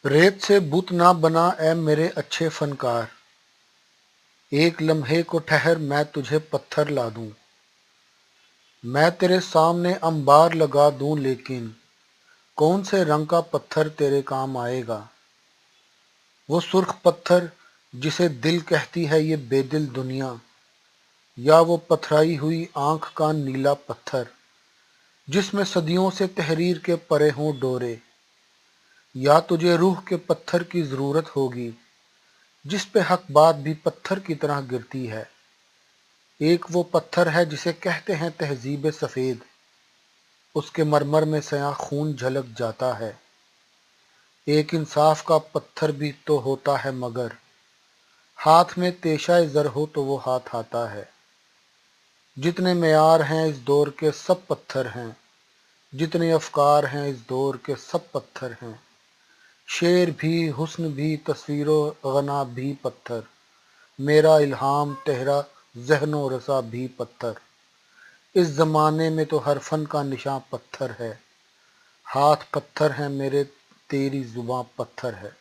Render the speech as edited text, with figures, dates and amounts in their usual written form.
रेत से बुत ना बना ऐ मेरे अच्छे फनकार। एक लम्हे को ठहर मैं तुझे पत्थर ला दूं। मैं तेरे सामने अंबार लगा दूं, लेकिन कौन से रंग का पत्थर तेरे काम आएगा। वो सुर्ख पत्थर जिसे दिल कहती है ये बेदिल दुनिया, या वो पथराई हुई आंख का नीला पत्थर जिसमें सदियों से तहरीर के परे हों डोरे। या तुझे रूह के पत्थर की ज़रूरत होगी जिस पे हक बात भी पत्थर की तरह गिरती है। एक वो पत्थर है जिसे कहते हैं तहजीब सफ़ेद, उसके मरमर में सया खून झलक जाता है। एक इंसाफ का पत्थर भी तो होता है, मगर हाथ में तेशा ज़र हो तो वो हाथ आता है। जितने मेयार हैं इस दौर के सब पत्थर हैं, जितने अफकार हैं इस दौर के सब पत्थर हैं। शेर भी, हुस्न भी, तस्वीरो गना भी पत्थर, मेरा इल्हाम तेरा ज़हनो रसा भी पत्थर। इस ज़माने में तो हर फन का निशां पत्थर है। हाथ पत्थर है मेरे, तेरी ज़ुबां पत्थर है।